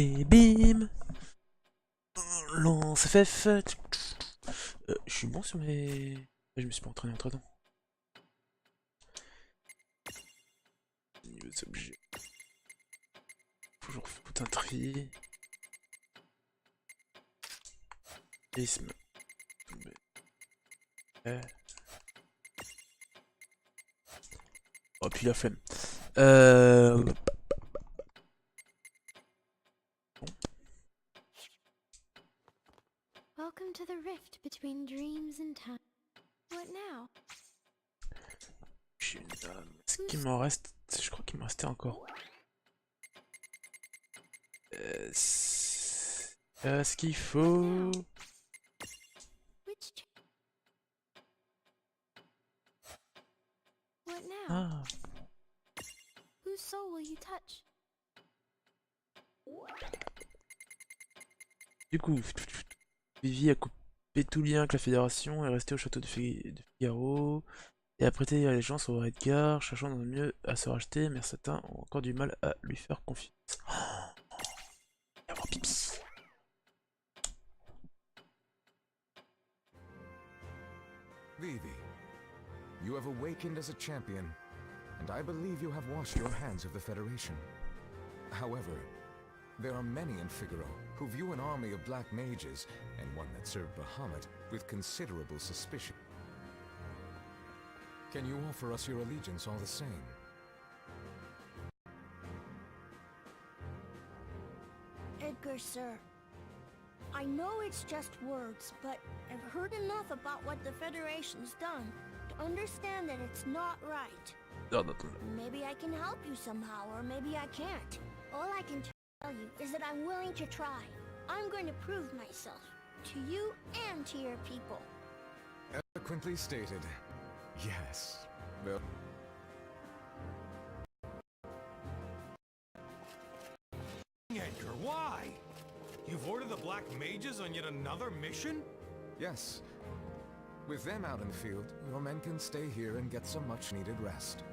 Et bim. Lance FF. Je suis bon sur mes... Je me suis pas entraîné entre temps. Niveau des objets. Faut que je refoute un tri. Prisme. Oh puis la flemme. Welcome to the rift between dreams and time. What now? Est-ce qu'il m'en reste? Je crois qu'il m'en restait encore. Ce qu'il faut. What now? Ah. Whose soul will you touch? Du coup, Vivi a coupé tout lien avec la Fédération et est resté au château de Figaro et a prêté allégeance au roi Edgar, cherchant dans le mieux à se racheter, mais certains ont encore du mal à lui faire confiance. Oh, pipi. Vivi, you have awakened as a champion, and I believe you have washed your hands of the Federation. However, there are many in Figaro who view an army of black mages, and one that served Bahamut, with considerable suspicion. Can you offer us your allegiance all the same? Edgar, sir. I know it's just words, but I've heard enough about what the Federation's done to understand that it's not right. Maybe I can help you somehow, or maybe I can't. All I can tell you is that I'm willing to try. I'm going to prove myself, to you and to your people. Eloquently stated. Yes. Well... Edgar, why? You've ordered the Black Mages on yet another mission? Yes. With them out in the field, your men can stay here and get some much-needed rest.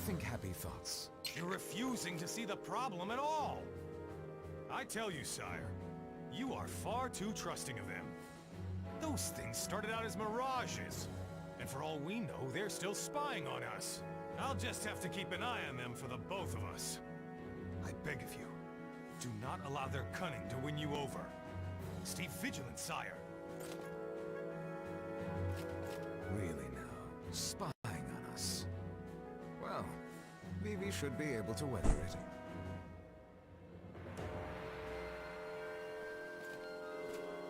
Think happy thoughts. You're refusing to see the problem at all. I tell you, sire, you are far too trusting of them. Those things started out as mirages. And for all we know, they're still spying on us. I'll just have to keep an eye on them for the both of us. I beg of you, do not allow their cunning to win you over. Stay vigilant, sire. Really now, spying on us. Well, Vivi should be able to weather it.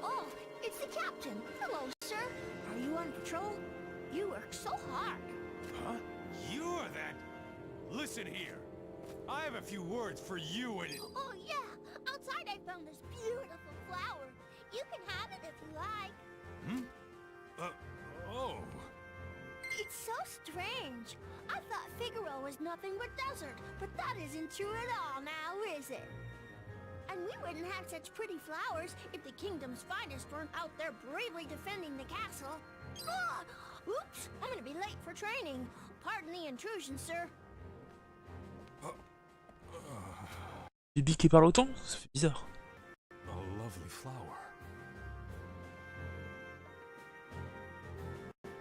Oh, it's the captain. Hello, sir. Are you on patrol? You work so hard. Huh? You're that... Listen here. I have a few words for you and... Oh, yeah. Outside I found this beautiful flower. You can have it if you like. Hmm? Oh. It's so strange. I thought Figaro was nothing but desert, but that isn't true at all now, is it? And we wouldn't have such pretty flowers if the kingdom's finest weren't out there bravely defending the castle. Ah! Oops! I'm gonna be late for training. Pardon the intrusion, sir. Bibi qui parle autant, ça fait bizarre. A lovely flower.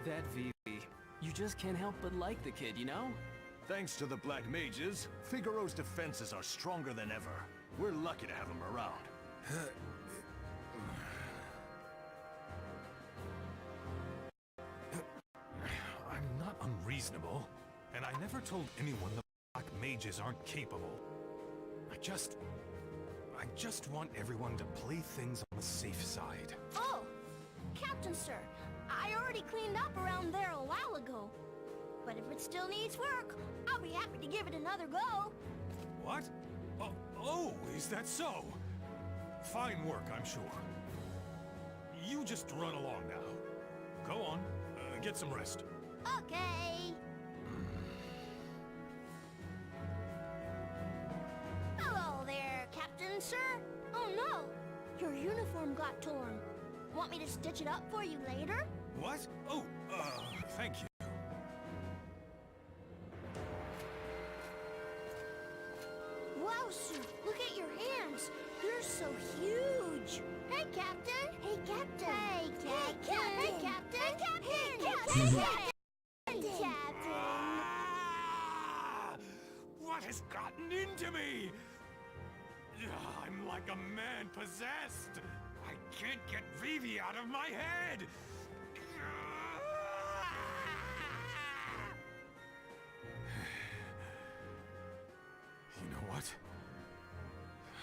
That Vivi. You just can't help but like the kid, you know? Thanks to the Black Mages, Figaro's defenses are stronger than ever. We're lucky to have him around. I'm not unreasonable, and I never told anyone the Black Mages aren't capable. I just want everyone to play things on the safe side. Oh, Captain, sir. I already cleaned up around there a while ago. But if it still needs work, I'll be happy to give it another go. What? Oh, is that so? Fine work, I'm sure. You just run along now. Go on, get some rest. Okay. Hello there, Captain, sir. Oh no, your uniform got torn. Want me to stitch it up for you later? What? Oh, thank you. Wow, sir, look at your hands. Ah! What has gotten into me? I'm like a man possessed. I can't get Vivi out of my head. You know what?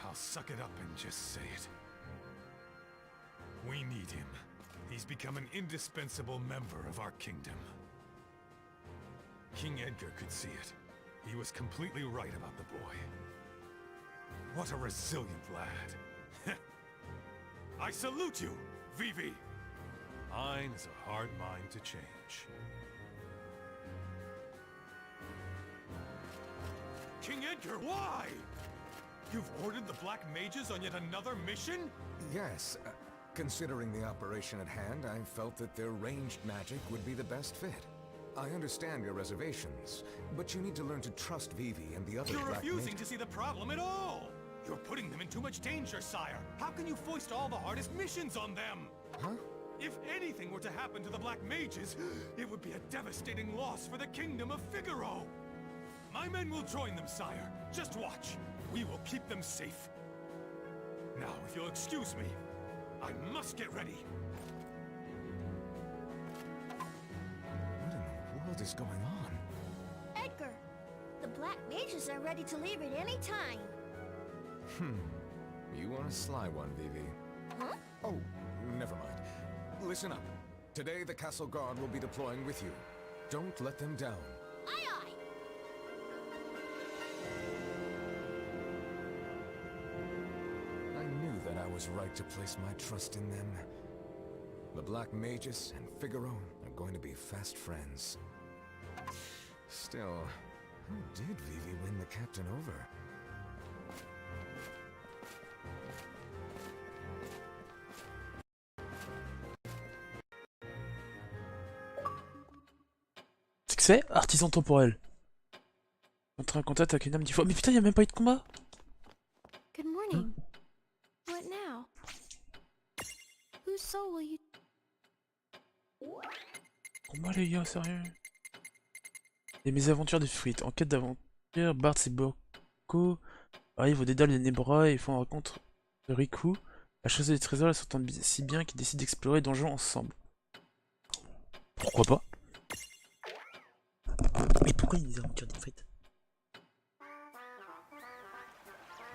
I'll suck it up and just say it. We need him. He's become an indispensable member of our kingdom. King Edgar could see it. He was completely right about the boy. What a resilient lad. I salute you, Vivi. Mine is a hard mind to change. King Edgar, why? You've ordered the Black Mages on yet another mission? Yes, considering the operation at hand, I felt that their ranged magic would be the best fit. I understand your reservations, but you need to learn to trust Vivi and the other You're Black refusing Mages. to see the problem at all! You're putting them in too much danger, sire! How can you foist all the hardest missions on them? Huh? If anything were to happen to the Black Mages, it would be a devastating loss for the Kingdom of Figaro! My men will join them, sire. Just watch. We will keep them safe. Now, if you'll excuse me, I must get ready. What in the world is going on? Edgar, the Black Mages are ready to leave at any time. You are a sly one, Vivi. Huh? Oh, never mind. Listen up. Today, the Castle Guard will be deploying with you. Don't let them down. Aye, aye. I knew that I was right to place my trust in them. The Black Mages and Figaro are going to be fast friends. Still, how did Vivi win the captain over? C'est que c'est artisan temporel. Entrer en contact avec une âme 10 fois. Mais putain, y'a même pas eu de combat. Good morning. What now? Whose soul will you... Combat les gars, sérieux. Les mésaventures des frites. En quête d'aventure, Bart et Boko arrivent au dédale des Nebra et font la rencontre de Riku. La chasse des trésors, elles s'entendent si bien qu'ils décident d'explorer les donjons ensemble. Pourquoi pas? Mais pourquoi il y a des aventures des frites?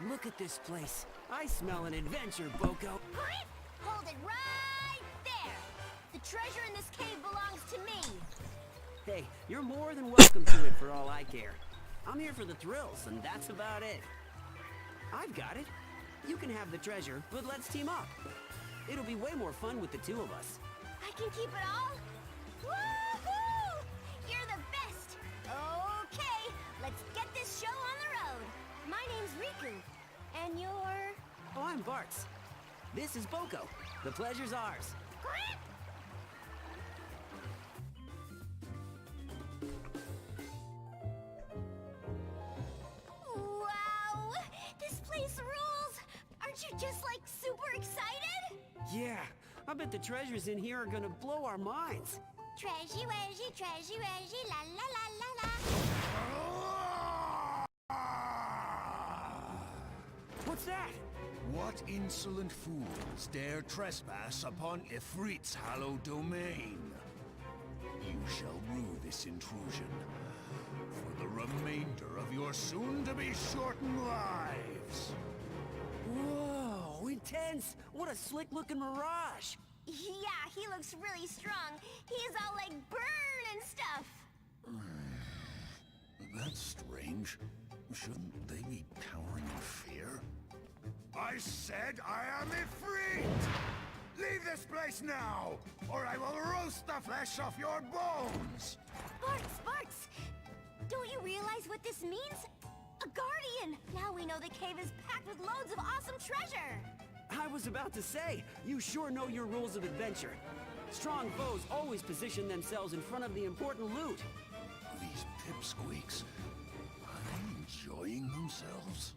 Look at this place. I smell an adventure, Boko. Hold it right there. The treasure in this cave belongs to me. Hey, you're more than welcome to it for all I care. I'm here for the thrills, and that's about it. I've got it. You can have the treasure, but let's team up. It'll be way more fun with the two of us. I can keep it all? Woohoo! You're the best! Okay, let's get this show on the road. My name's Riku, and you're... Oh, I'm Bartz. This is Boko. The pleasure's ours. Wow! This place rules! Aren't you just, like, super excited? Yeah, I bet the treasures in here are gonna blow our minds. Treasure, la la la la la. What's that? What insolent fools dare trespass upon Ifrit's hallowed domain? You shall rue this intrusion for the remainder of your soon-to-be shortened lives. Whoa, intense! What a slick-looking mirage! Yeah, he looks really strong. He's all like burn and stuff. That's strange. Shouldn't they be cowering in fear? I said I am Ifrit! Leave this place now, or I will roast the flesh off your bones! Bartz! Don't you realize what this means? A guardian! Now we know the cave is packed with loads of awesome treasure! I was about to say, you sure know your rules of adventure. Strong foes always position themselves in front of the important loot. These pipsqueaks, are they enjoying themselves?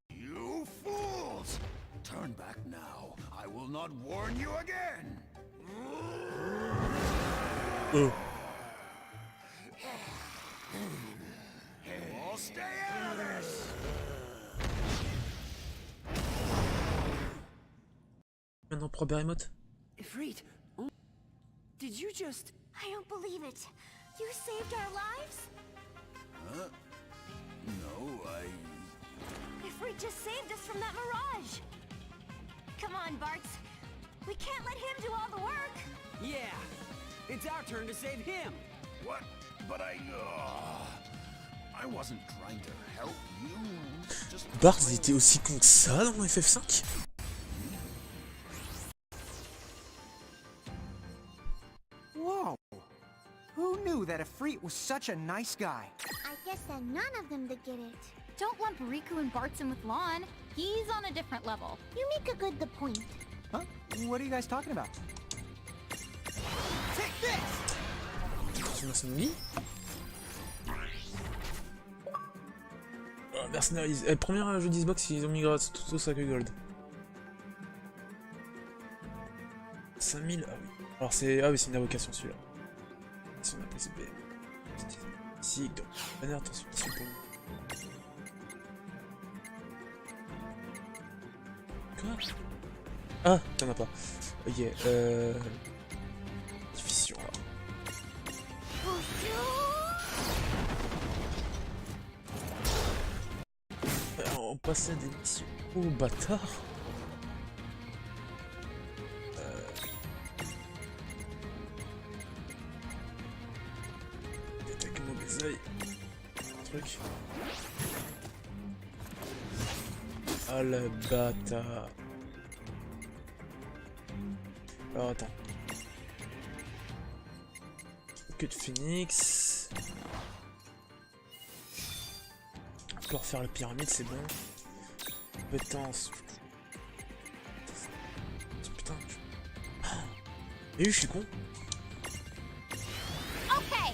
You fools! Turn back now. I will not warn you again! Oh. All stay out of this! Maintenant, pro Behemoth. Ifrit, did you just... I don't believe it. You saved our lives? Huh? No, Ifrit just saved us from that mirage. Come on, Bartz. We can't let him do all the work. Yeah, it's our turn to save him. What? But I wasn't trying to help you. Just... Bart, il était aussi con que ça dans FF5? Whoa! Who knew that Ifrit was such a nice guy? I guess that none of them did get it. Don't lump Riku and Bartz in with Lon. He's on a different level. You make a good point. Huh? What are you guys talking about? Take this! Transformation de vie. Oh, Mercenaries. Premier jeu d'Xbox, ils ont mis grâce tout ça que Gold. 5000, ah oui. Alors c'est. Ah oui, c'est une invocation celui-là. Si on a pris CP. Si, donc. Banner, attention, c'est pour nous. Quoi? Ah, t'en as pas. Ok, Diffusion alors. On passe à des missions. Oh bâtard. Détecte mauvais oeil. Truc. Ah le bâtard. Alors attends. Que de phoenix. Pour faire la pyramide, c'est bon. Compétence. Putain. Et je suis con. Okay.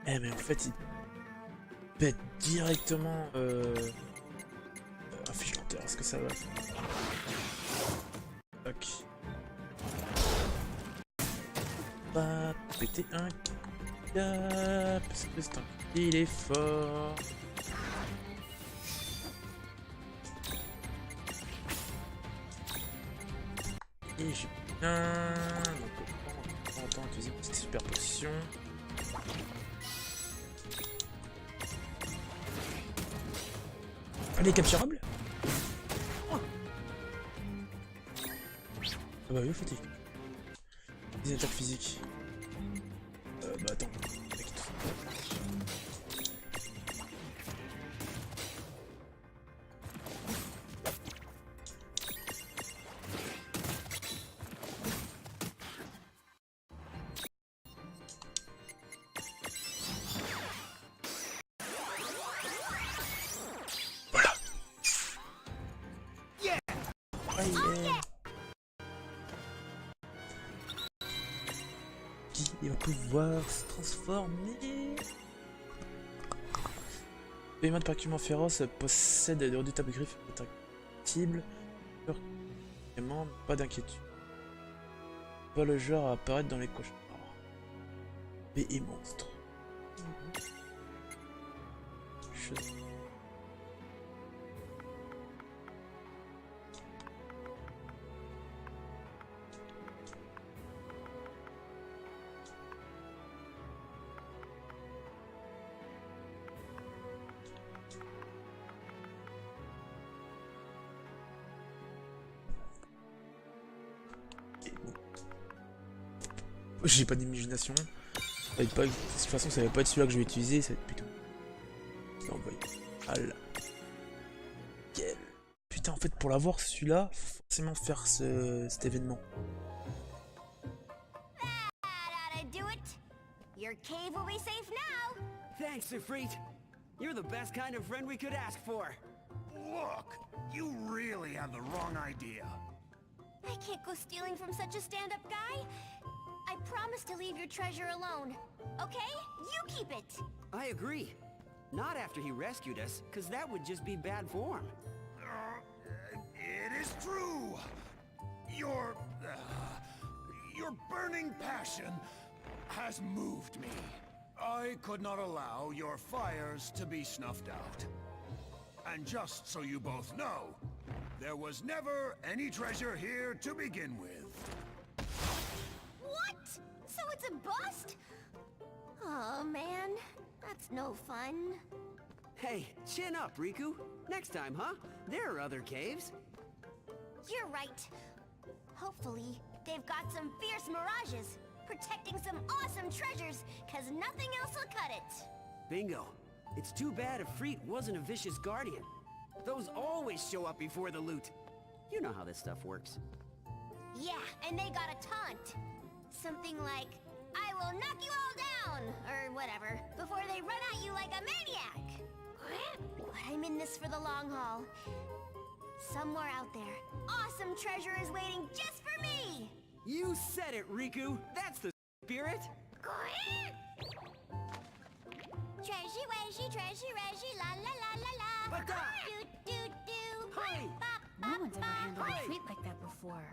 Eh mais en fait il pète directement un fiche lenteur, est-ce que ça va? Ok. Pas péter un cap parce que c'est un... Il est fort. Et j'ai bien. Donc on va utiliser une petite super potion. Elle est capturable? Ah bah oui, fatigue. Des attaques physiques. Bah attends. Il va pouvoir se transformer. Behemoth particulièrement féroce possède de redoutables griffes indestructibles. Pas d'inquiétude. Pas le genre à apparaître dans les cauchemars. Et monstre. J'ai pas d'imagination. De toute façon, ça va pas être celui-là que je vais utiliser, ça va être plutôt. Ça envoie. Voilà. Quel... Putain, en fait, pour l'avoir, celui-là, faut forcément faire cet événement. Your cave will be safe now. Thanks, Ifrit. You're the best kind of friend we could ask for. Look, you really have the wrong idea. I can't go stealing from such a stand-up guy. I promise to leave your treasure alone. Okay? You keep it. I agree. Not after he rescued us, because that would just be bad form. It is true. Your burning passion has moved me. I could not allow your fires to be snuffed out. And just so you both know, there was never any treasure here to begin with. What? So it's a bust? Oh man, that's no fun. Hey, chin up, Riku. Next time, huh? There are other caves. You're right. Hopefully, they've got some fierce mirages, protecting some awesome treasures, cause nothing else will cut it. Bingo. It's too bad Ifrit wasn't a vicious guardian. Those always show up before the loot. You know how this stuff works. Yeah, and they got a taunt. Something like, I will knock you all down, or whatever, before they run at you like a maniac. But I'm in this for the long haul. Somewhere out there, awesome treasure is waiting just for me! You said it, Riku. That's the spirit. Treasure, wedgie, treasure, reggie, la la la la la. But that- Do, do, do. Hey! Bop, No bop, one's ever bop. handled a treat like that before.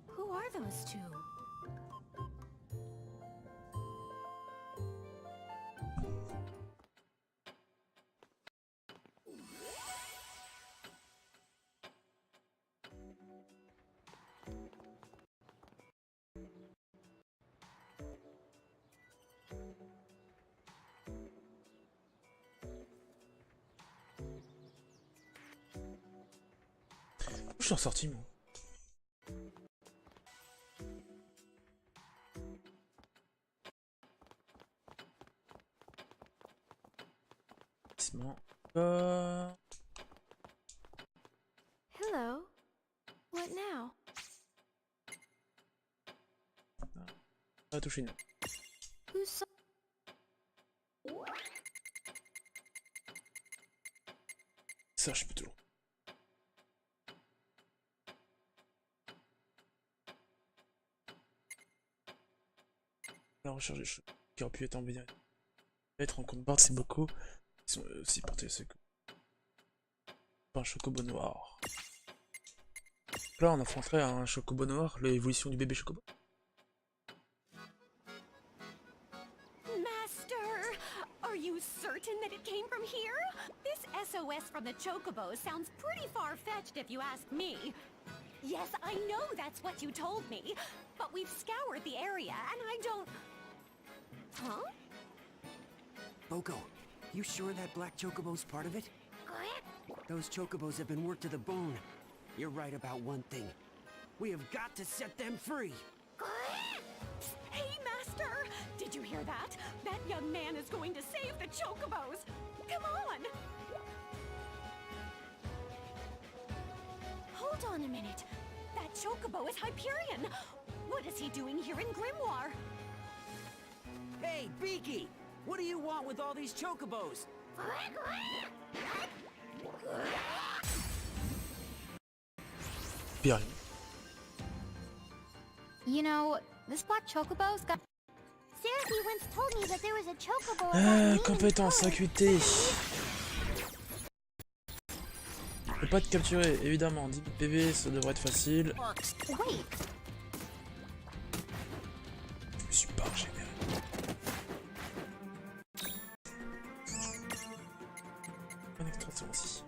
Who are those two? Je suis ressorti moi. Ciment. Hello. What now? Pas touché non. Who's so Ça je peux toujours. La recherche des choses qui aurait pu être envoyée. Mettre en compte barre de ces bocaux. Ils sont aussi portés ce par un chocobo noir. Là on affronterait un chocobo noir, l'évolution du bébé chocobo. Master, are you certain that it came from here? This SOS from the Chocobo sounds pretty far-fetched if you ask me. Yes, I know that's what you told me, but we've scoured the area and I don't... Huh? Boko, you sure that black chocobo's part of it? Those chocobos have been worked to the bone. You're right about one thing. We have got to set them free. Hey, Master! Did you hear that? That young man is going to save the Chocobos! Come on! Hold on a minute. That Chocobo is Hyperion! What is he doing here in Grimoire? Hey, Beaky! What do you want with all these chocobos? Bien. You know, this black chocobo's got... Seraphy once told me that there was a chocobo Compétence, acuité. Je peux pas te capturer, évidemment. 10 PV, ça devrait être facile. Wait, Je me suis pas régénéré. Une extraction aussi.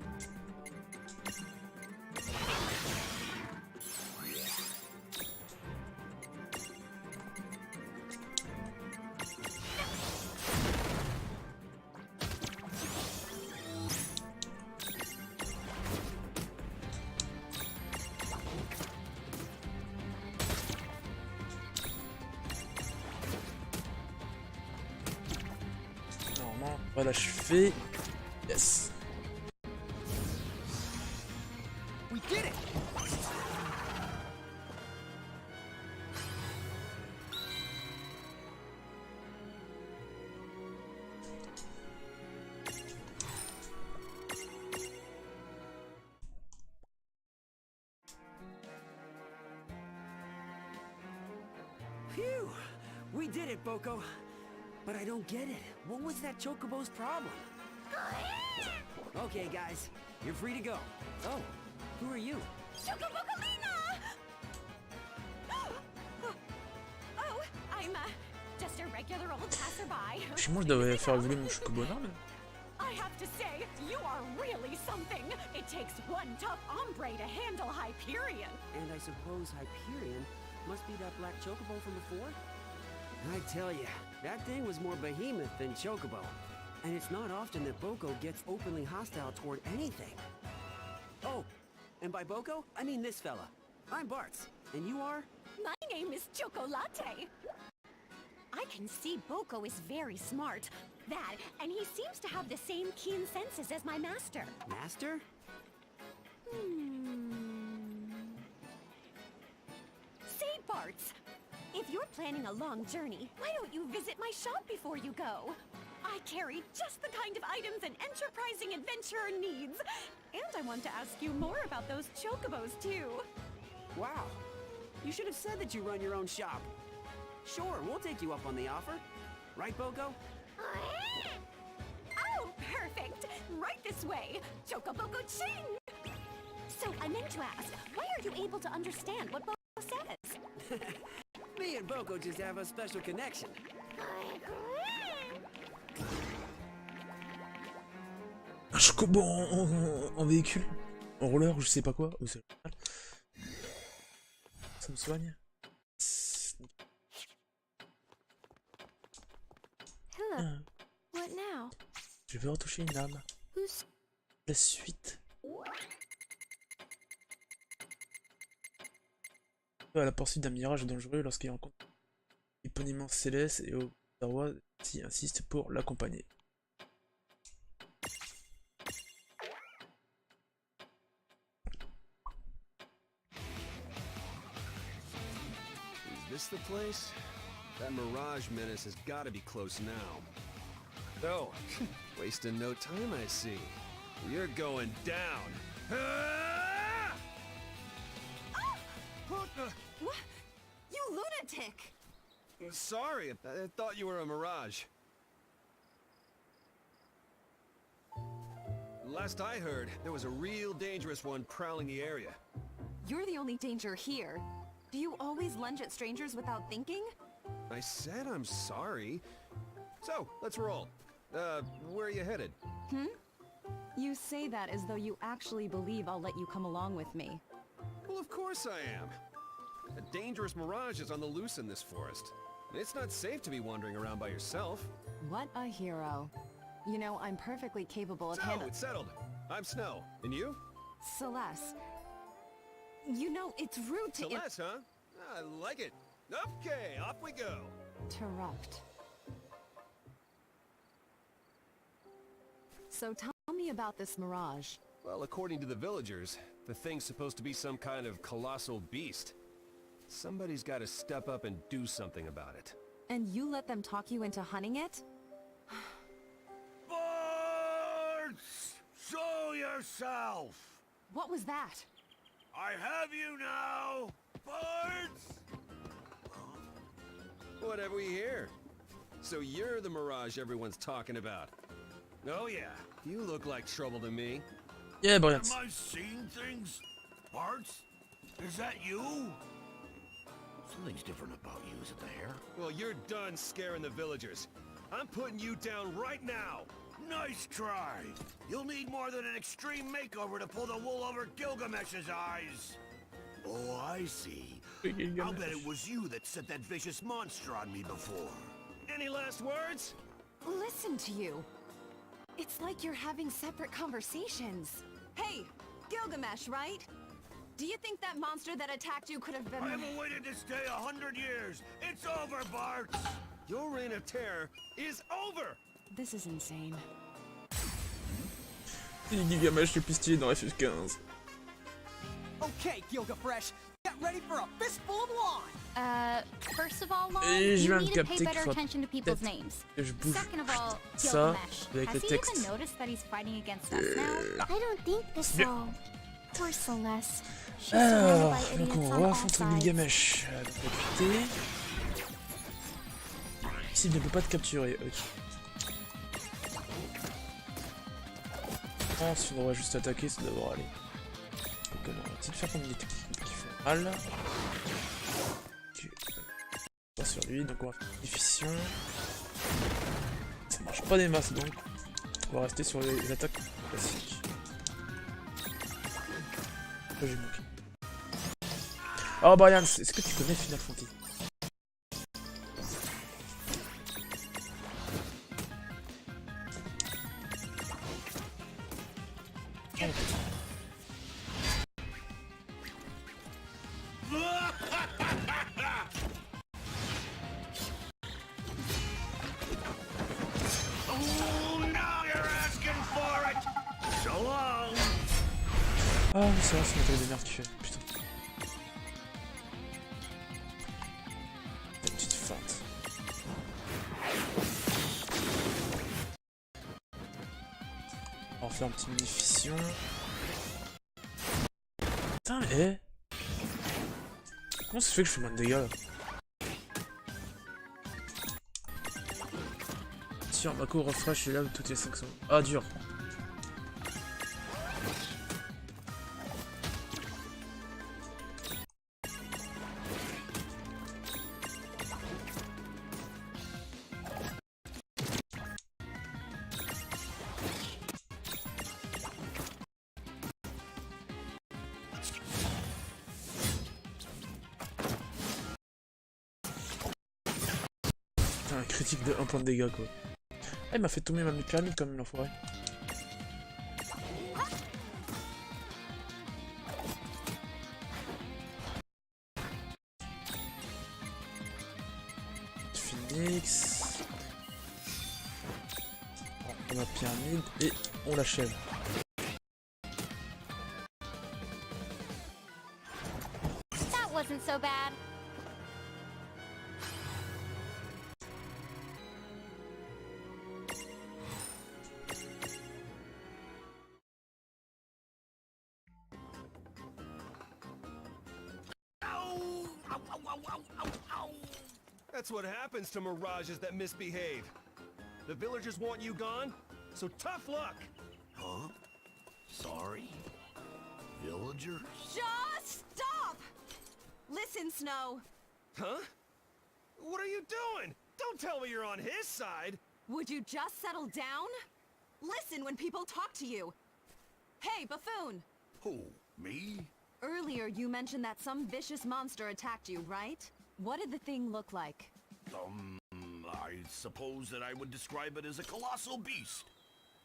Normalement, voilà, je fais. Yes. We did it! Phew! We did it, Boko. But I don't get it. What was that Chocobo's problem? Okay, guys. You're free to go. Oh, who are you? Chocobocolina! Oh, I'm just a regular old passerby. Chez moi, je devrais faire évoluer mon chocobo, non? I have to say, you are really something. It takes one tough hombre to handle Hyperion. And I suppose Hyperion must be that black Chocobo from before? I tell ya, that thing was more behemoth than Chocobo. And it's not often that Boko gets openly hostile toward anything. Oh, and by Boko, I mean this fella. I'm Bartz, and you are? My name is Chocolate. I can see Boko is very smart. That, and he seems to have the same keen senses as my master. Master? Say, Bartz, if you're planning a long journey, why don't you visit my shop before you go? I carry just the kind of items an enterprising adventurer needs. And I want to ask you more about those chocobos, too. Wow. You should have said that you run your own shop. Sure, we'll take you up on the offer. Right, Boko? Oh, perfect! Right this way! Chocoboko Ching! So, I meant to ask, why are you able to understand what Boko says? Me and Boko just have a special connection. Un chocobo en véhicule, en roller ou je sais pas quoi. Oh, c'est génial. Ça me soigne. Hello. What now? Je vais retoucher une âme. Who's... La suite. À la poursuite d'un mirage dangereux lorsqu'il rencontre l'époniment Céleste et Ozawa qui insiste pour l'accompagner. Is this the place? That Mirage Menace has got to be close now. Oh, wasting no time, I see. You're going down. Ah! What the? What? You lunatic! Sorry, I thought you were a Mirage. Last I heard, there was a real dangerous one prowling the area. You're the only danger here. Do you always lunge at strangers without thinking? I said I'm sorry. So, let's roll. Where are you headed? You say that as though you actually believe I'll let you come along with me. Well, of course I am. A dangerous mirage is on the loose in this forest. It's not safe to be wandering around by yourself. What a hero. You know, I'm perfectly capable of So, handling— it's settled. I'm Snow. And you? Celeste. You know, it's rude to Celeste, huh? I like it. Okay, off we go. interrupt. So tell me about this mirage. Well, according to the villagers, the thing's supposed to be some kind of colossal beast. Somebody's got to step up and do something about it. And you let them talk you into hunting it? Bartz! Show yourself! What was that? I have you now! Bartz! What have we here? So you're the Mirage everyone's talking about. Oh yeah, you look like trouble to me. Yeah, brilliant. Am I seeing things? Bartz? Is that you? Something's different about you, is it the hair? Well, you're done scaring the villagers. I'm putting you down right now. Nice try. You'll need more than an extreme makeover to pull the wool over Gilgamesh's eyes. Oh, I see. I'll bet it was you that set that vicious monster on me before. Any last words? Listen to you. It's like you're having separate conversations. Hey, Gilgamesh, right? Do you think that monster that attacked you could have been— I haven't waited this day 100 years. It's over, Bart. Your reign of terror is over. This is insane. Gilgamesh le plus stylé dans FF15. Okay, Gilgafresh, get ready for a fistful of lawn! First of all, Lon, Et je you viens de need to pay capter better qu'il faut attention to people's peut-être names. que je bouge Second of all, ça Gilgamesh, avec le has he texte. even noticed that he's fighting against us now? I don't think so. Poor Celeste. She's surrounded Alors, by donc idiots on on all rencontre sides. Gilgamesh. Donc, écoutez. cible ne peut pas te capturer. Ok. Si on devrait juste attaquer, ça devrait aller. Donc on va essayer de faire comme une technique qui fait mal. Ok. Pas sur lui, donc on va faire une déficition. Ça marche pas des masses donc. On va rester sur les attaques classiques. Là j'ai manqué. Oh Brian, est-ce que tu connais Final Fantasy? Ah oui c'est vrai, c'est une attaque de merde qui fait. Putain. La petite feinte. On va faire un petit mini-fission. Putain mais... Comment ça se fait que je fais moins de dégâts là? Tiens, Mako refresh est là toutes les 5 secondes. Ah dur. Un critique de 1 point de dégâts quoi. Ah, il m'a fait tomber ma pyramide comme l'enfoiré. Phoenix. On prend ma pyramide et on l'achève. That wasn't so bad. That's what happens to mirages that misbehave. The villagers want you gone, so tough luck! Huh? Sorry? Villagers? Just stop! Listen, Snow. Huh? What are you doing? Don't tell me you're on his side! Would you just settle down? Listen when people talk to you. Hey, Buffoon! Who? Me? Earlier you mentioned that some vicious monster attacked you, right? What did the thing look like? I suppose that I would describe it as a colossal beast.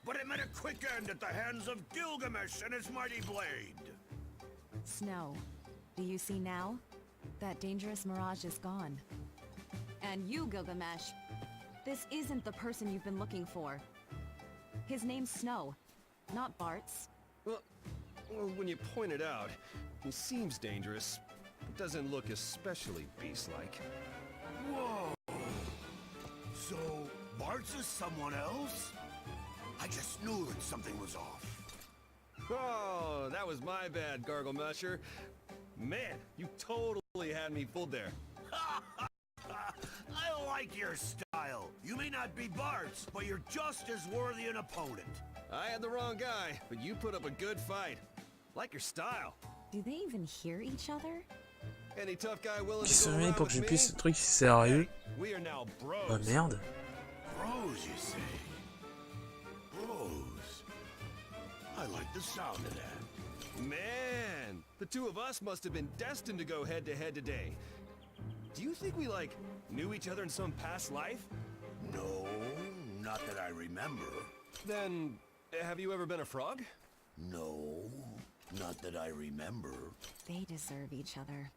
But it met a quick end at the hands of Gilgamesh and his mighty blade. Snow, do you see now? That dangerous mirage is gone. And you, Gilgamesh, this isn't the person you've been looking for. His name's Snow, not Bart's. Well, when you point it out, he seems dangerous. It doesn't look especially beast-like. Whoa! So, Bart's is someone else? I just knew that something was off. Oh, that was my bad, Garglemasher. Man, you totally had me fooled there. I like your style. You may not be Bart's, but you're just as worthy an opponent. I had the wrong guy, but you put up a good fight. Like your style. Do they even hear each other? Any tough guy willing Qui to se go met around pour que je with puisse me? ce truc sérieux. Hey, we are now bros. Oh merde. Bros, you say? Bros. I like the sound of that. Man, the two of us must have been destined to go head-to-head today. Do you think we, like, knew each other in some past life? No, not that I remember. Then, have you ever been a frog? No, not that I remember. They deserve each other.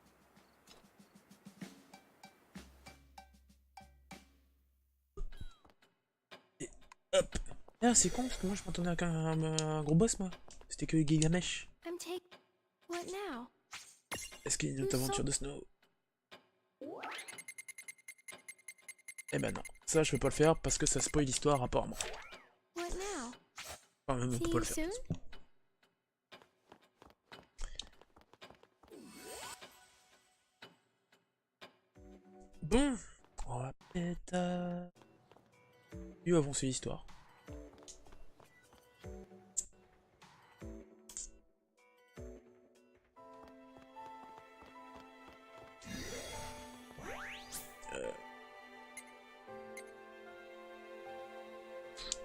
Hop. Ah c'est con parce que moi je m'entendais avec un gros boss moi. C'était que Gilgamesh. I'm take... What now? Est-ce qu'il y a une autre aventure de Snow? Eh ben non, ça je peux pas le faire parce que ça spoil l'histoire apparemment. What now? Enfin même on peut See pas you le faire. soon? Bon, On va péter. Mieux avancer l'histoire.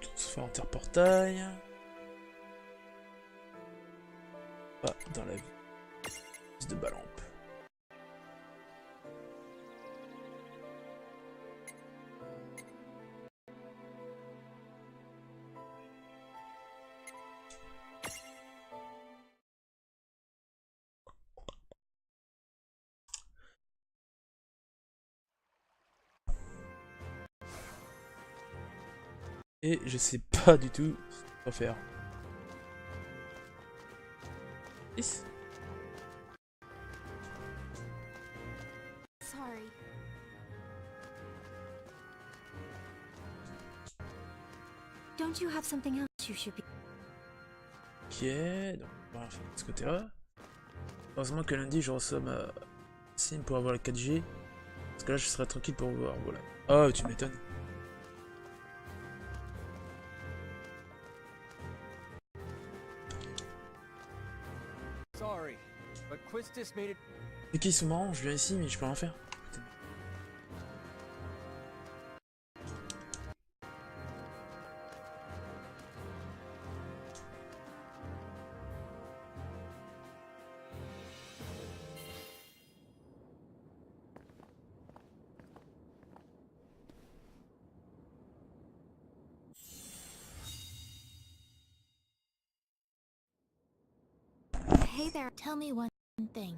On se fait interportail. Pas dans la vie. De balampe. Et je sais pas du tout quoi faire. 10. Sorry. Don't you have something else you should be... Ok, donc on va faire de ce côté-là. Heureusement que lundi je reçois ma SIM pour avoir la 4G. Parce que là je serai tranquille pour voir, voilà. Oh, tu m'étonnes. Sorry, but Quistis made it. Et qui sont marrants, je viens ici mais je peux rien faire. Putain. Hey there, tell me one thing.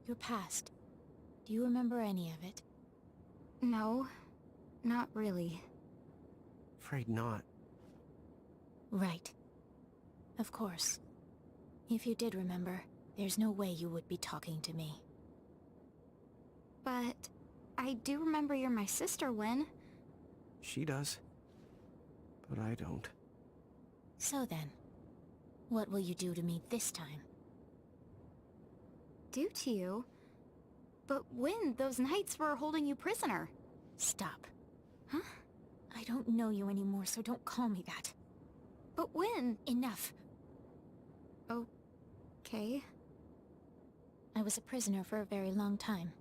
Your past. Do you remember any of it? No, not really. Afraid not. Right. Of course. If you did remember, there's no way you would be talking to me. But I do remember you're my sister, Win. She does. But I don't. So then, what will you do to me this time? Do to you? But Win, those knights were holding you prisoner. Stop. Huh? I don't know you anymore, so don't call me that. But Win... Enough. Okay. I was a prisoner for a very long time.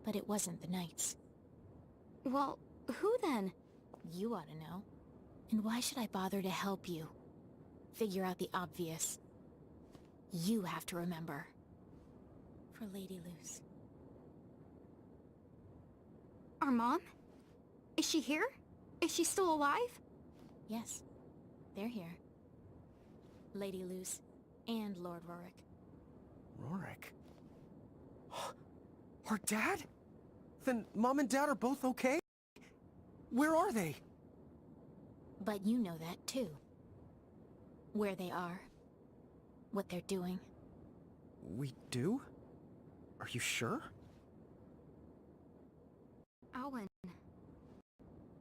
But it wasn't the knights. Well, who then? You ought to know. And why should I bother to help you? Figure out the obvious. You have to remember. For Lady Luce. Our mom? Is she here? Is she still alive? Yes, they're here. Lady Luce and Lord Rorik. Rorik? Our dad? Then Mom and Dad are both okay? Where are they? But you know that too. Where they are. What they're doing. We do? Are you sure? Owen.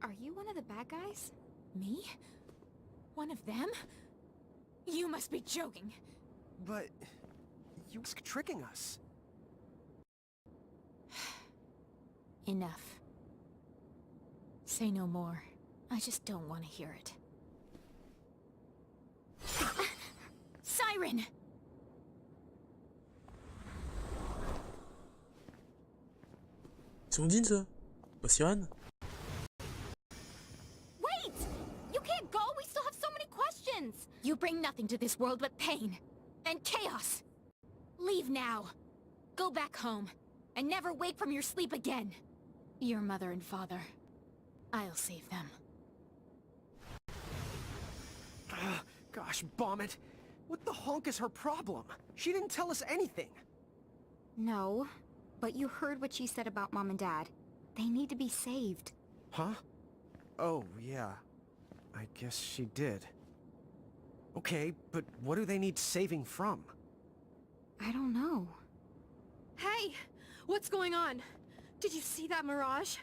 Are you one of the bad guys? Me? One of them? You must be joking. But... you was tricking us. Enough. Say no more. I just don't want to hear it. Siren! Sondine ça? Pas sirène? Wait! You can't go! We still have so many questions! You bring nothing to this world but pain. And chaos! Leave now. Go back home. And never wake from your sleep again. Your mother and father. I'll save them. Gosh, bomb it. What the honk is her problem? She didn't tell us anything. No, but you heard what she said about Mom and Dad. They need to be saved. Huh? Oh, yeah. I guess she did. Okay, but what do they need saving from? I don't know. Hey! What's going on? Did you see that mirage?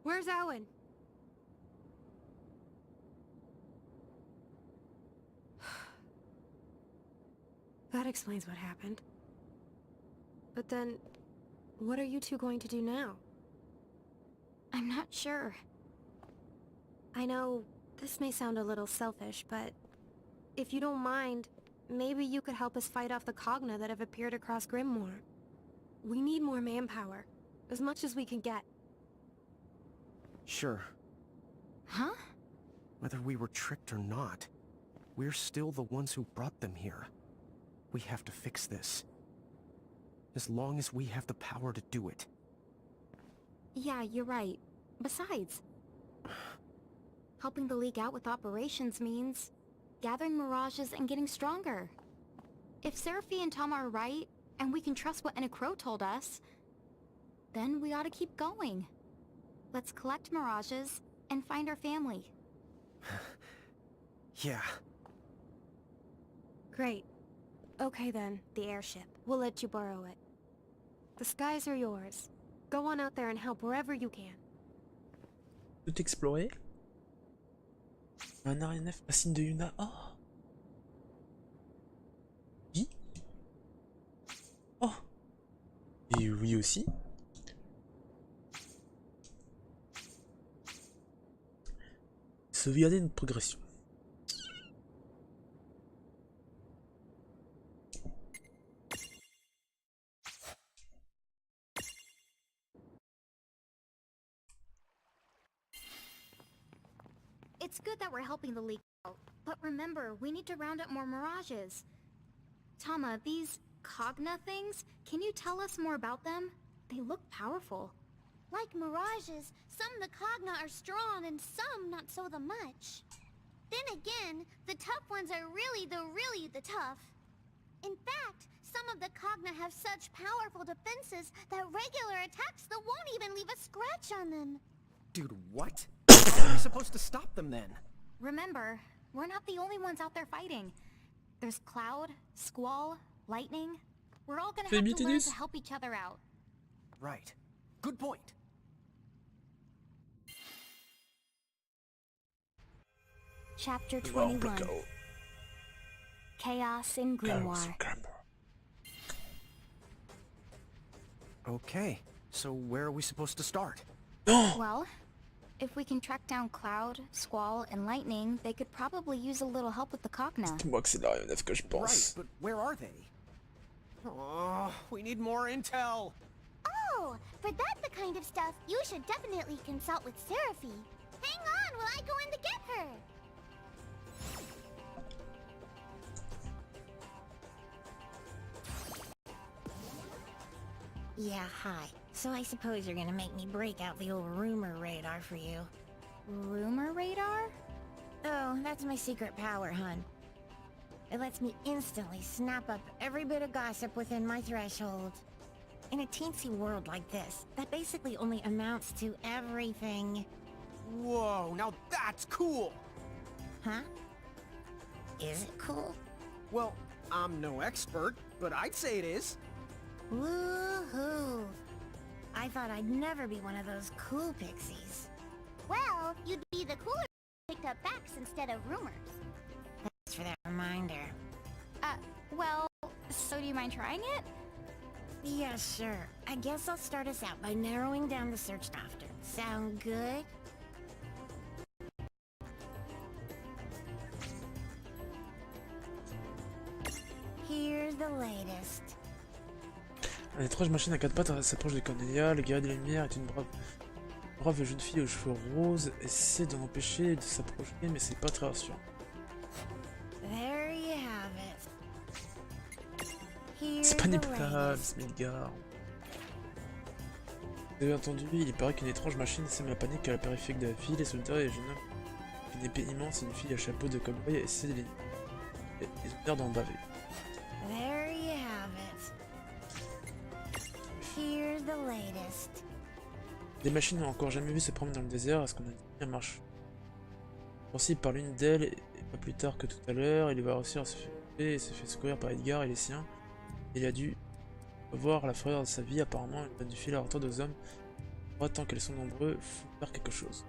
Where's Owen? That explains what happened. But then, What are you two going to do now? I'm not sure. I know this may sound a little selfish, but if you don't mind, maybe you could help us fight off the Cogna that have appeared across Grimoire. We need more manpower, as much as we can get. Sure. Huh? Whether we were tricked or not, we're still the ones who brought them here. We have to fix this. As long as we have the power to do it. Yeah, you're right. Besides, helping the League out with operations means gathering mirages and getting stronger. If Seraphi and Tom are right, and we can trust what Crow told us, then we ought to keep going. Let's collect mirages and find our family. Yeah. Great. Okay then, the airship. We'll let you borrow it. The skies are yours. Go on out there and help wherever you can. Tout explorer. Un aéronef, un signe de Yuna. Oh. Oui. Oh. Et oui aussi. Sauvegarder une progression. It's good that we're helping the League out, but remember, we need to round up more mirages. Tama, these Cogna things, can you tell us more about them? They look powerful. Like mirages, some the Cogna are strong and some not so the much. Then again, the tough ones are really the tough. In fact, some of the Cogna have such powerful defenses that regular attacks that won't even leave a scratch on them. Dude, what? How are we supposed to stop them then? Remember, we're not the only ones out there fighting. There's Cloud, Squall, Lightning. We're all gonna have to learn to help each other out. Right. Good point. Chapter 21. Chaos in Grimoire. Okay, so where are we supposed to start? Well, if we can track down Cloud, Squall, and Lightning, they could probably use a little help with the Cogna. C'est moi que c'est l'aéronef que je pense. Right, but where are they? Oh, we need more intel. Oh, for that the kind of stuff you should definitely consult with Seraphi. Hang on while I go in to get her. Yeah, hi. So I suppose you're gonna make me break out the old rumor radar for you. Rumor radar? Oh, that's my secret power, hun. It lets me instantly snap up every bit of gossip within my threshold. In a teensy world like this, that basically only amounts to everything. Whoa, now that's cool! Huh? Is it cool? Well, I'm no expert, but I'd say it is. Woohoo! I thought I'd never be one of those cool pixies. Well, you'd be the cooler picked up facts instead of rumors. Thanks for that reminder. Well, so do you mind trying it? Yeah, sure. I guess I'll start us out by narrowing down the search after. Sound good? Here's the latest. Un étrange machine à quatre pattes s'approche de Cornelia. Le guerrier de la lumière est une brave jeune fille aux cheveux roses. Essaie d'en empêcher de s'approcher, mais c'est pas très rassurant. There you have it. C'est pas manipulable, c'est Midgar. Vous avez entendu, il paraît qu'une étrange machine sème la panique à la périphérique de la ville. Les soldats et les jeunes hommes, une épée immense et une fille à chapeau de cowboy essaient de les... Ils ont l'air d'en baver. There you have it. Here's the latest. Des machines n'ont encore jamais vu se promener dans le désert, à ce qu'on a dit bien marche. Poursuivi par l'une d'elles, et pas plus tard que tout à l'heure, il va réussir à se faire et se fait secourir par Edgar et les siens. Il a dû voir la frayeur de sa vie, apparemment une bonne file à retour aux hommes. Tant qu'elles sont nombreux, faut faire quelque chose.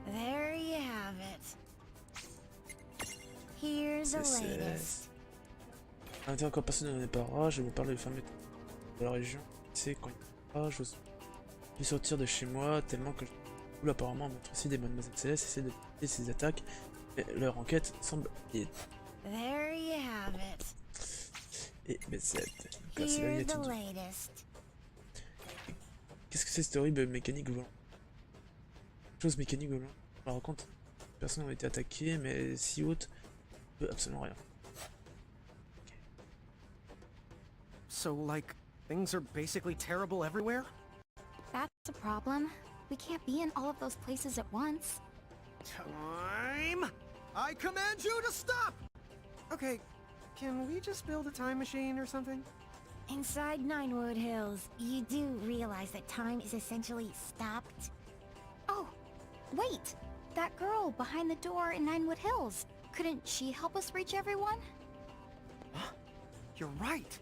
There you have it. Here's the latest. On était encore passé dans les parages, je vous parle de fameux de la région. C'est quand Ah, j'ose plus sortir de chez moi tellement que je cool apparemment montre aussi des mademoiselles Céleste essaient de limiter ses attaques, mais leur enquête semble liée. There you have it. Et BZ. Donc là, c'est là où il y Here's a the tout. latest. Qu'est-ce que c'est cette horrible mécanique volant? Chose mécanique volant. On raconte, personnes ont été attaquées, mais si haute, absolument rien. So, like, things are basically terrible everywhere? That's a problem. We can't be in all of those places at once. Time! I command you to stop! Okay, can we just build a time machine or something? Inside Ninewood Hills, you do realize that time is essentially stopped? Oh, wait! That girl behind the door in Ninewood Hills. Couldn't she help us reach everyone? You're right.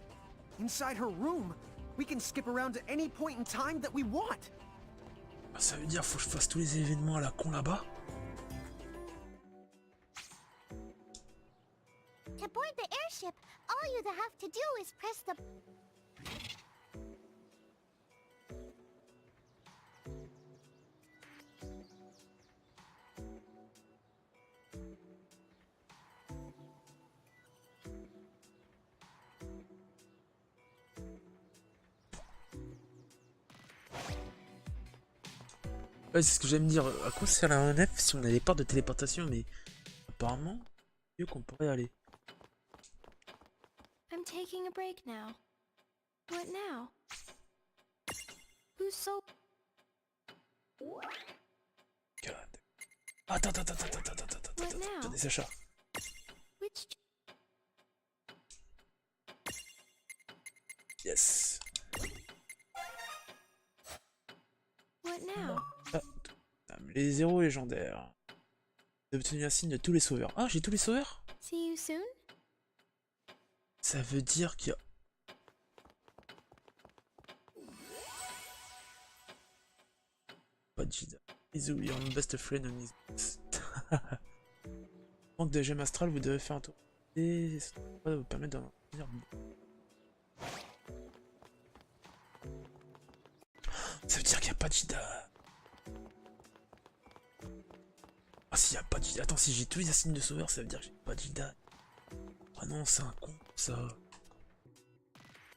Inside her room, we can skip around to any point in time that we want. Ça veut dire faut que je fasse tous les événements à la con là-bas? To board the airship, all you have to do is press the... Ouais, c'est ce que j'allais me dire. À quoi sert la nef si on a des portes de téléportation? Mais apparemment, mieux qu'on pourrait aller. I'm taking a break now. What now? Who's so... God. Attends. What now? J'ai des achats. Which... Yes. What now? Ah, les zéros légendaires. J'ai obtenu un signe de tous les sauveurs. Ah, j'ai tous les sauveurs? See you soon? Ça veut dire qu'il y a... Pas de Jida. Bisous, your best friend on his best. Manque de gemmes astrales, vous devez faire un tour. Et ça va vous permettre d'en venir. Ça veut dire qu'il n'y a pas de Jida. Ah, s'il n'y a pas de Jida. Attends, si j'ai tous les insignes de sauveur, ça veut dire que j'ai pas de Jida. Ah non, c'est un con, ça. Ça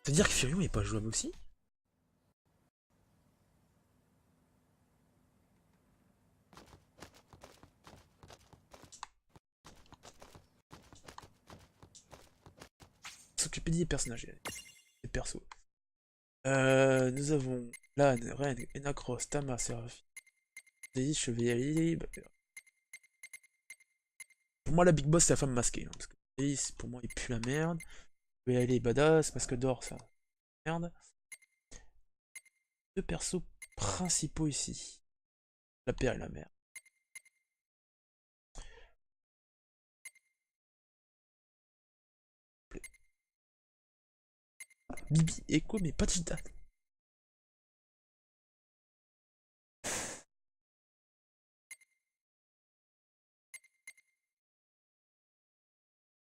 veut dire que Furion est pas jouable aussi? S'occuper des personnages, des persos. Nous avons Lan, Ren, Enacros, Tama, Seraphine, Daisy, Chevalier. Pour moi, la big boss, c'est la femme masquée. Hein, parce que Daisy, pour moi, il pue la merde. Chevalier, badass. Masque d'or, ça. Merde. Deux persos principaux ici. La père et la mère. Bibi, Echo, mais pas de Jida.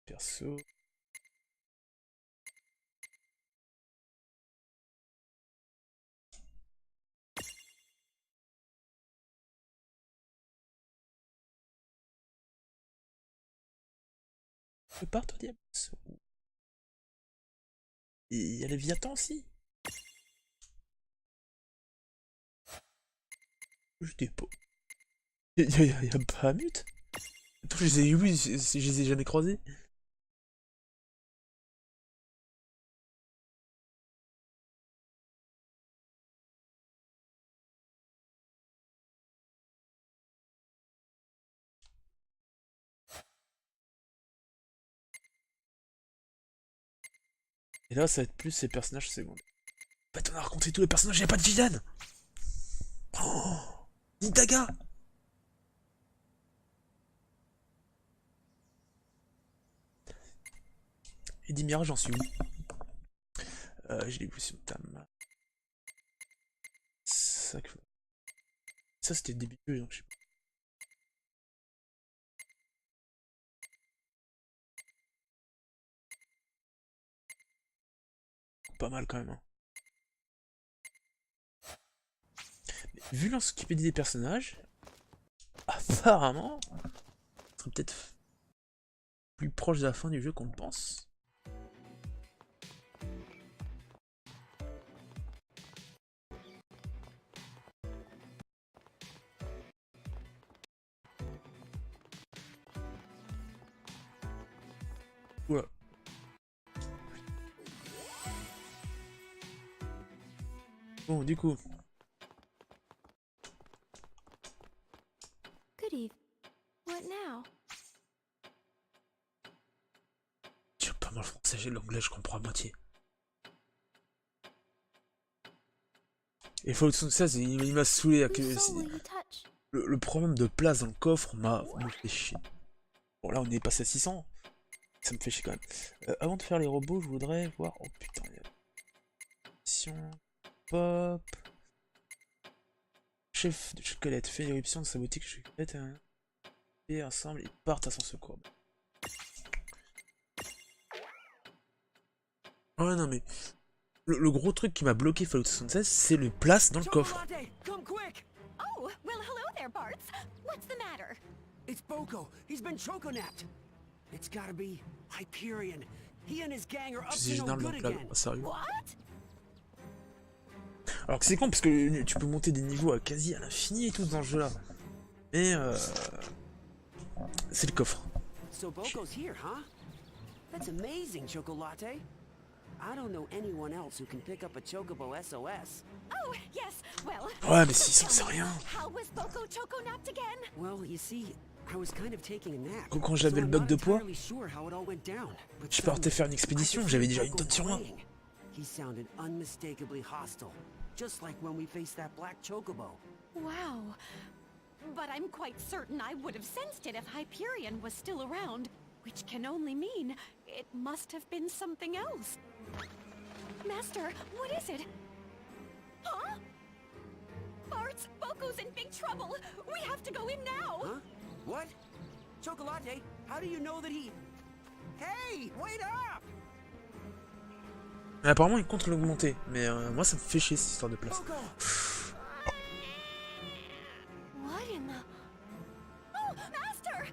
Perso. Je pars, toi, Diablos. Il y a les Léviathan aussi. Je dis pas. Y a pas Mute. Attends, je les ai oui, je les ai jamais croisés. Et là, ça va être plus ces personnages secondaires. En fait, on a raconté tous les personnages, y'a pas de vilaine. Oh, Nindaga. Et Dimira, j'en suis où? J'ai l'évolution de Tam. Ça c'était le début du jeu, donc je sais pas. Pas mal quand même. Hein. vu l'encyclopédie des personnages, apparemment, on serait peut-être plus proche de la fin du jeu qu'on le pense. Voilà. Bon, du coup. Good eve. What now? Tu pas mal français, j'ai l'anglais, je comprends à moitié. Et Fallout 76, il m'a saoulé. Le problème de place dans le coffre m'a fait chier. Bon, là, on est passé à 600. Ça me fait chier quand même. Avant de faire les robots, je voudrais voir... Oh putain, il y a... Mission... Pop... Chef de chocolate fait l'éruption de sa boutique chocolate et ensemble ils partent à son secours. Ouais non mais... Le gros truc qui m'a bloqué Fallout 76, c'est le place dans le coffre. Oh, well hello there, Barts. What's the matter? It's Boko. He's been choco-napped. It's gotta be Hyperion. He and his gang are up to no good again. Sérieux. What? Alors que c'est con parce que tu peux monter des niveaux à quasi à l'infini et tout dans ce jeu là. Mais c'est le coffre. So Boko's here, huh? That's amazing, Chocolate. I don't know anyone else who can pick up a Chocobo SOS. Oh, yes. Well. Ouais, mais si ça c'est rien. How was Boko choco-napped again? Well, you see, I was kind of taking a nap. Quand j'avais le bug de poids, je partais faire une expédition, j'avais déjà une tonne sur moi. He sounded unmistakably hostile, just like when we faced that black chocobo. Wow. But I'm quite certain I would have sensed it if Hyperion was still around, which can only mean it must have been something else. Master, what is it? Huh? Barts, Boko's in big trouble. We have to go in now. Huh? What? Chocolate, how do you know that he... Hey, wait up! Mais apparemment il compte l'augmenter, mais moi ça me fait chier cette histoire de place. What in the... Oh, Master!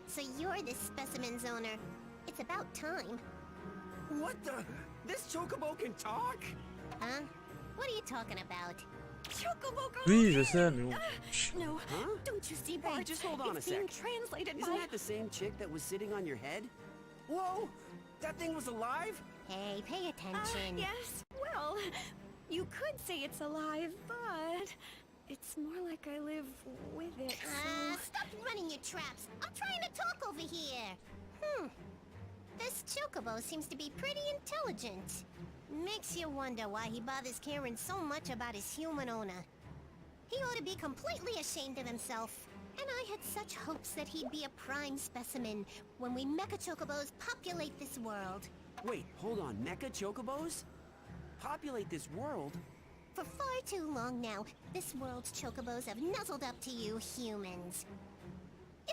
So you're the specimen's owner. It's about time. What the... This chocobo can talk? Huh? What are you talking about? Oui, je sais, mais bon. No, huh? Don't you see, Bart? Hey, just hold on a it's being sec. translated Isn't by... that the same chick that was sitting on your head? Whoa! That thing was alive? Hey, pay attention. Yes, well, you could say it's alive, but... It's more like I live with it, so... Stop running your traps. I'm trying to talk over here. This chocobo seems to be pretty intelligent. Makes you wonder why he bothers caring so much about his human owner. He ought to be completely ashamed of himself. And I had such hopes that he'd be a prime specimen when we mecha chocobos populate this world. Wait, hold on. Mecha chocobos? Populate this world? For far too long now, this world's chocobos have nuzzled up to you humans.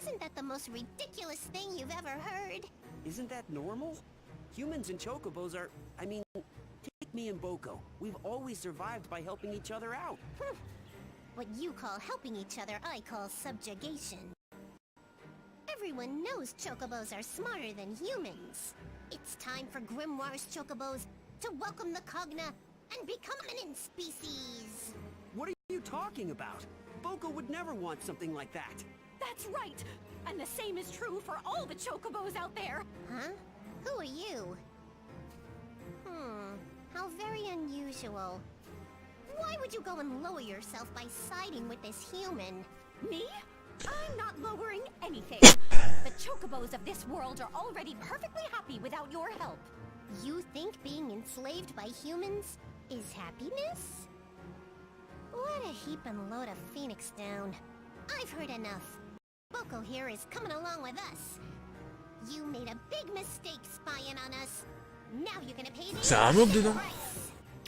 Isn't that the most ridiculous thing you've ever heard? Isn't that normal? Humans and chocobos are... I mean, take me and Boko. We've always survived by helping each other out. What you call helping each other, I call subjugation. Everyone knows chocobos are smarter than humans. It's time for Grimoire's chocobos to welcome the Cogna and become eminent species. What are you talking about? Boko would never want something like that. That's right! And the same is true for all the chocobos out there! Huh? Who are you? How very unusual. Why would you go and lower yourself by siding with this human? Me? I'm not lowering anything. The chocobos of this world are already perfectly happy without your help. You think being enslaved by humans is happiness? What a heaping load of Phoenix down. I've heard enough. Boko here is coming along with us. You made a big mistake spying on us. Now you're gonna pay the C'est un mob dedans.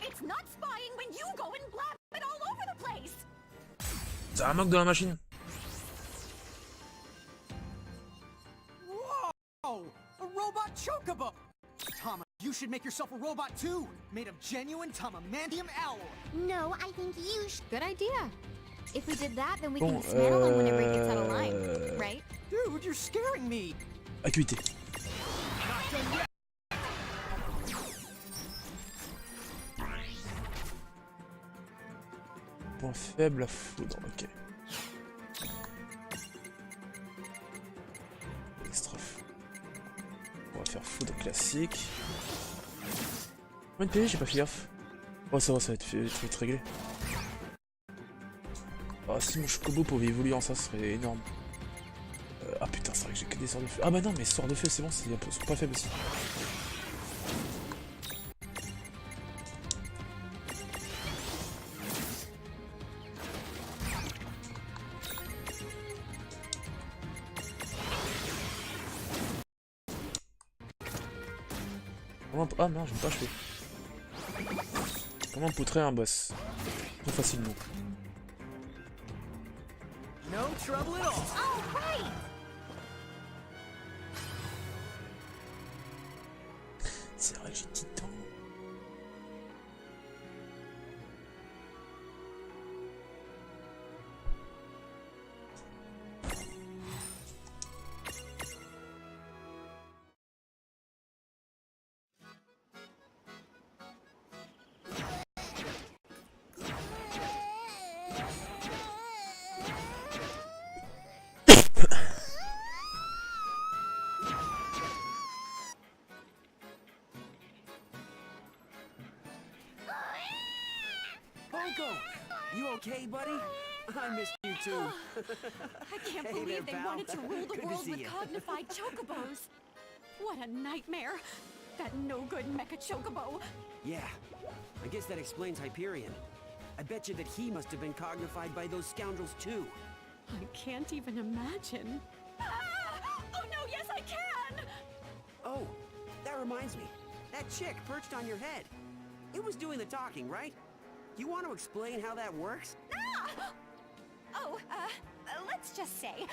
It's not spying when you go and blab it all over the place. C'est un mob dans la machine. Whoa! A robot chocobo! Thomas You should make yourself a robot too, made of genuine tamamantium alloy. No, I think you should. Good idea. If we did that, then we Bon, can dismantle him whenever he gets out of line, right? Dude, you're scaring me. Acuité. Point faible à foudre, ok. Extra foudre. On va faire foudre classique. Combien de PV j'ai pas fait gaffe? Oh ça va, ça va être réglé. Ah si mon chocobo pouvait évoluer en ça, ce serait énorme. Ah putain, c'est vrai que j'ai que des sorts de feu. Ah bah non, mais sorts de feu, c'est bon, c'est un peu pas faible aussi. Ah non, j'ai pas achevé. Comment poutrer un boss? Plus facilement. No trouble at all. Oh, right! C'est vrai que j'ai titan. You okay, buddy? I missed you too. I can't Hey believe there, they pal. wanted to rule the Good to world see with ya. cognified chocobos. What a nightmare. That no-good mecha chocobo. Yeah, I guess that explains Hyperion. I bet you that he must have been cognified by those scoundrels too. I can't even imagine. Ah! Oh no, yes I can! Oh, that reminds me. That chick perched on your head. It was doing the talking, right? You want to explain how that works? Ah! Oh, let's just say...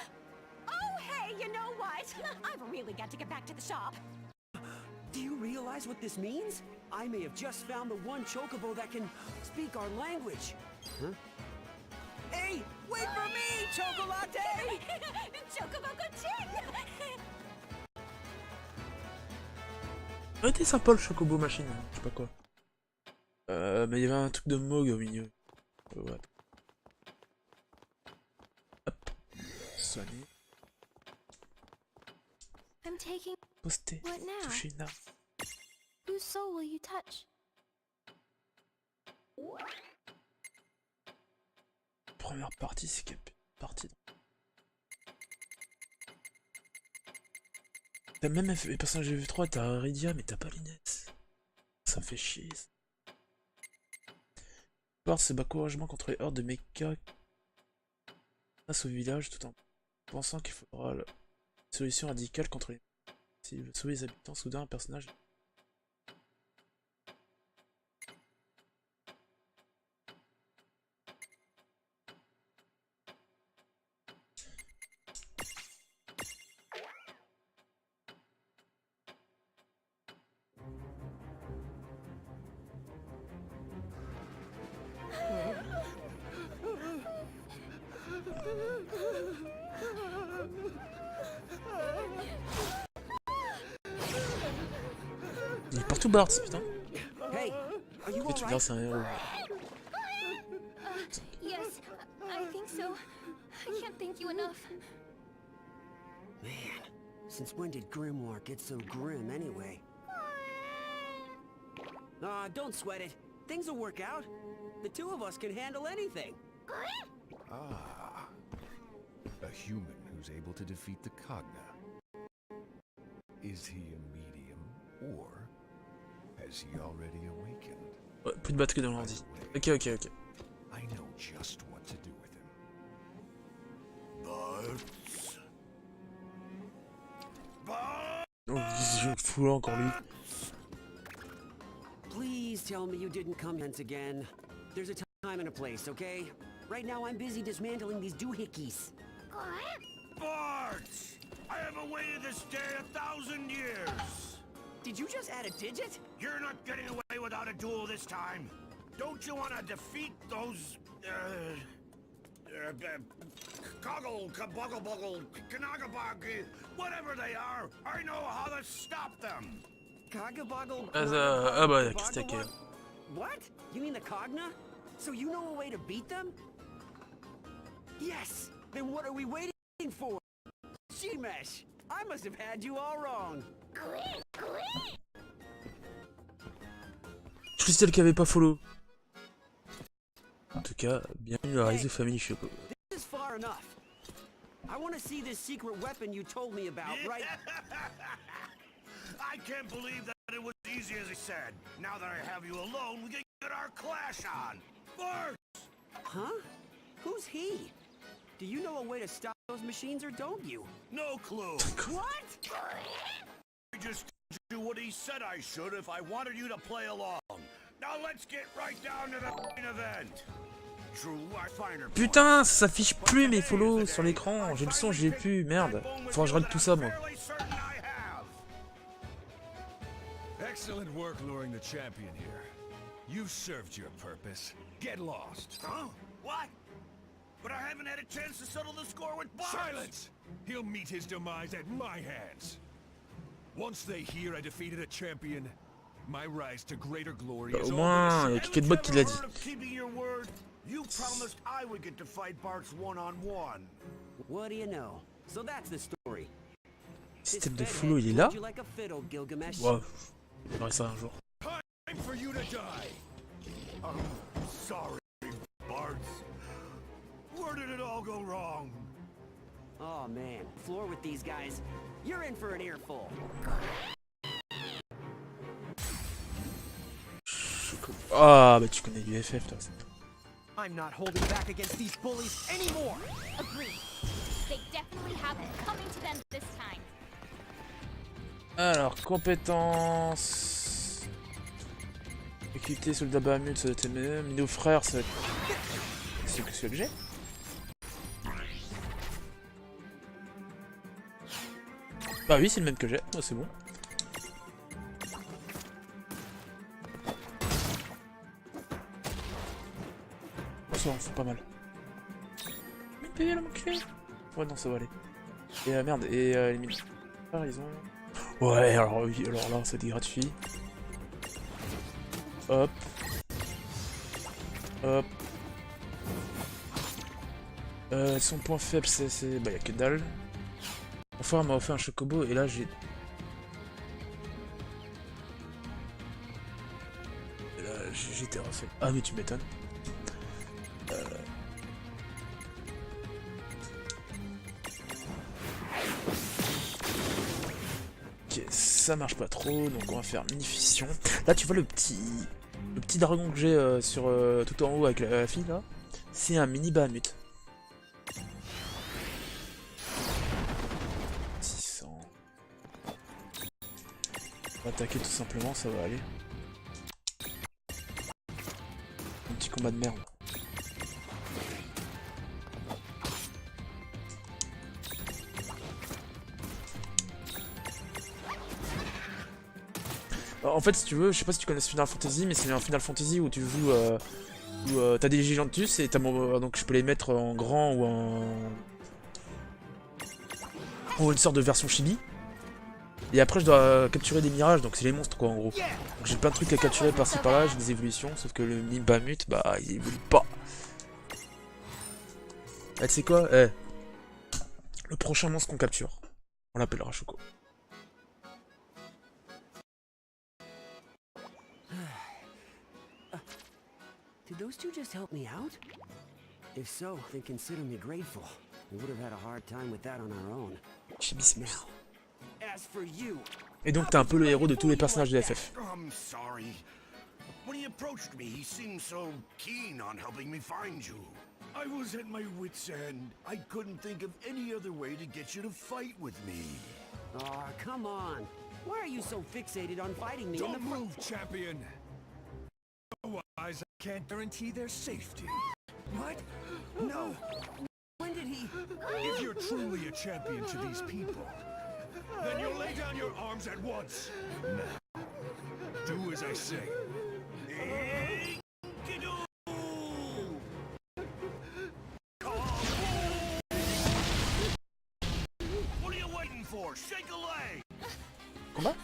Oh, hey, you know what? I've really got to get back to the shop. Do you realize what this means? I may have just found the one chocobo that can speak our language. Huh? Hey, wait for me, Chocolatte! Chocobo Kuching! Ça aurait été sympa le chocobo machine, je sais pas quoi. Mais il y avait un truc de Mog au milieu. Ouais. Hop. Soigner. I'm taking... Poster. What now? Toucher une arme. Whose soul will you touch? Première partie, c'est quelle partie? T'as même les personnages de V3, t'as Ridia, mais t'as pas Linès. Ça me fait chier. Bard se bat courageusement contre les hordes de mecha face au village tout en pensant qu'il faudra une solution radicale contre les... S'il veut sauver les habitants, soudain un personnage... Il est partout Bard, putain. Hey, are you Et tu verras, c'est un héros. Yes, I think so. I can't thank you enough. Man, since when did Grimoire get so grim anyway? Don't sweat it. Things will work out. The two of us can handle anything. Ah, a human who's able to defeat the Cogna. Is he a medium, or has he already awakened? Ouais, plus de batterie dans l'ordi. Ok. I know just what to do with him. Oh, je fous là encore lui. Please tell me you didn't come once again. There's a time and a place, okay? Right now I'm busy dismantling these doohickeys. Bards! I have awaited this day 1,000 years! Did you just add a digit? You're not getting away without a duel this time. Don't you want to defeat those, Coggle, Kabuggle, Kanagabog, whatever they are? I know how to stop them. Cogaboggle. Ah bah, qu'est-ce que c'est? What? You mean the Cogna? So you know a way to beat them? Yes! Then what are we waiting for? She-Mesh! I must have had you all wrong. Christelle qui avait pas follow. En tout cas, bienvenue à Rise of Family Choco. This is far enough. I want to see this secret weapon you told me about, right? I can't believe that it was easy as he said. Now that I have you alone, we can get our clash on. First! Huh? Who's he? Do you know a way to stop those machines or don't you? No clue. What? I just do what he said I should if I wanted you to play along. Now let's get right down to the main event. True, I find her. Putain, ça s'affiche plus mes follow sur l'écran. J'ai le son, j'ai plus. Merde. Faut que je règle tout ça, moi. Excellent work luring the champion here. You've served your purpose. Get lost. Huh? What? But I haven't had a chance to settle the score with Boss. Silence! He'll meet his demise at my hands. Once they hear I defeated a champion, my rise to greater glory is Au moins, il y a quelqu'un de bot qui l'a dit. Keeping your word, you promised I would get to fight Bart's one-on-one. What do you know? So that's the story. Système de follow, il est là. Like a fiddle, Gilgamesh. Wow. Je verrai ça un jour. Time for you to die. I'm sorry, Bart. Where did it all go wrong? Oh man, floor with these guys. You're in for an earful. Ah bah tu connais l'UFF toi. I'm not holding back against these bullies anymore. Agreed. They definitely have it coming to them this time. Alors, compétences. Équité, soldat Bahamut, ça doit être même. Nos frères, ça va être. C'est que j'ai. Bah oui, c'est le même que j'ai. Oh, c'est bon. Oh, ça va, c'est pas mal. Mais payer mon cul. Ouais, non, ça va aller. Et merde, et les militaires, ils ont. Ouais, alors oui, alors là, c'était gratuit. Hop. Hop. Son point faible, c'est. Bah, y'a que dalle. Enfin, on m'a offert un chocobo et là, j'ai. Là, j'étais refait. Ah, mais tu m'étonnes. Ok, ça marche pas trop, donc on va faire mini-fission. Là, tu vois le petit dragon que j'ai sur tout en haut avec la fille là. C'est un mini Bahamut. 600. On va attaquer tout simplement, ça va aller. Un petit combat de merde. En fait, si tu veux, je sais pas si tu connais ce Final Fantasy, mais c'est un Final Fantasy où tu joues, où t'as des Gigantus et donc je peux les mettre en grand ou une sorte de version chibi. Et après, je dois capturer des mirages, donc c'est les monstres quoi en gros. Donc j'ai plein de trucs à capturer par-ci par-là, j'ai des évolutions, sauf que le mini Bahamut, bah il évolue pas. Ah, tu sais quoi, le prochain monstre qu'on capture, on l'appellera Choco. Did those two just help me out? If so, then consider me grateful. We would have had a hard time with that on our own. Now, as for you. Et donc t'es un peu le héros de tous les personnages de FF. I'm sorry. When he approached me, he seemed so keen on helping me find you. I was at my wit's end. I couldn't think of any other way to get you to fight with me. Aw, come on. Why are you so fixated on fighting me? Don't move, champion. Otherwise, I can't guarantee their safety. What? No. When did he? If you're truly a champion to these people, then you'll lay down your arms at once. I say. What are you waiting for? Shake a leg. Combat?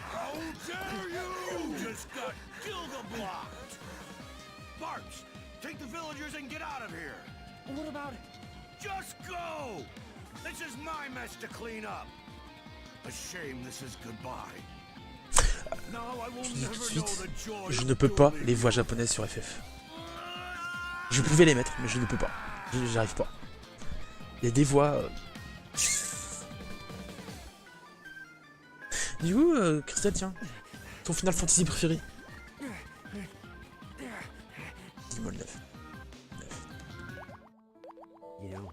How dare you! You just got Gilga-blocked! Barks, take the villagers and get out of here! What about... Just go! This is my mess to clean up! A shame this is goodbye. Now I will Je dis tout de never know suite, the joy je of ne peux pas doing les voix japonaises sur FF. Je pouvais les mettre, mais je ne peux pas. J'arrive pas. Il y a des voix... Du coup, Christelle, tiens, ton Final Fantasy préféré? Dis-moi le 9. You know,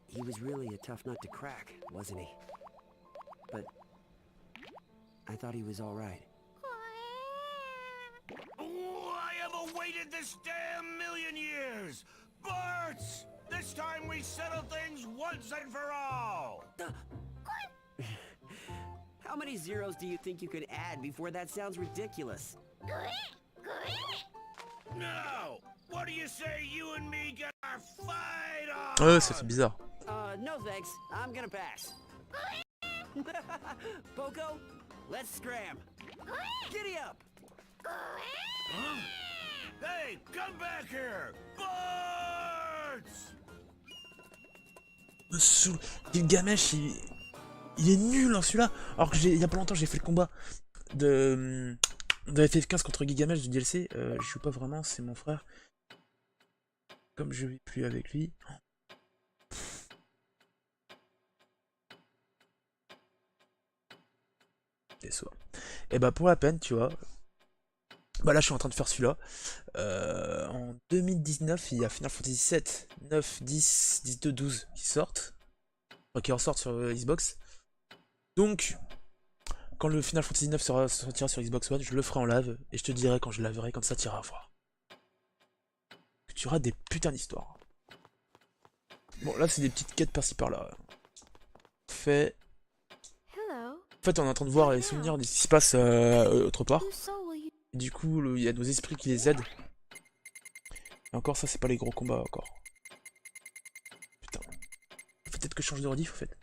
he was really a tough nut to crack, wasn't he? But I thought he was all right. Oh, I have awaited this damn million years! Barts! This time we settle things once and for all! How many zeros do you think you could add before that sounds ridiculous? Now, what do you say you and me get our fight on? Ouais, ça fait bizarre. No thanks. I'm gonna pass. Poco, let's scram. Giddy up! Huh? Hey, come back here! Barts! Me saoule. Gilgamesh, il est nul hein, celui-là. Alors que il y a pas longtemps j'ai fait le combat de FF15 contre Gilgamesh du DLC. Je joue pas vraiment, c'est mon frère. Comme je vis plus avec lui. Déçoit. Et bah pour la peine, tu vois. Bah là je suis en train de faire celui-là. En 2019, il y a Final Fantasy 7, 9, 10, 10, 2, 12 qui sortent. Enfin, qui ressortent sur Xbox. Donc, quand le Final Fantasy 9 sortira sur Xbox One, je le ferai en live. Et je te dirai quand je la verrai, comme ça tu iras voir. Que tu auras des putains d'histoires. Bon là c'est des petites quêtes par-ci par-là. Fait... En fait on est en train de voir les souvenirs de ce qui se passe autre part. Et du coup il y a nos esprits qui les aident. Et encore ça c'est pas les gros combats encore. Putain. Peut-être que je change de rediff en fait.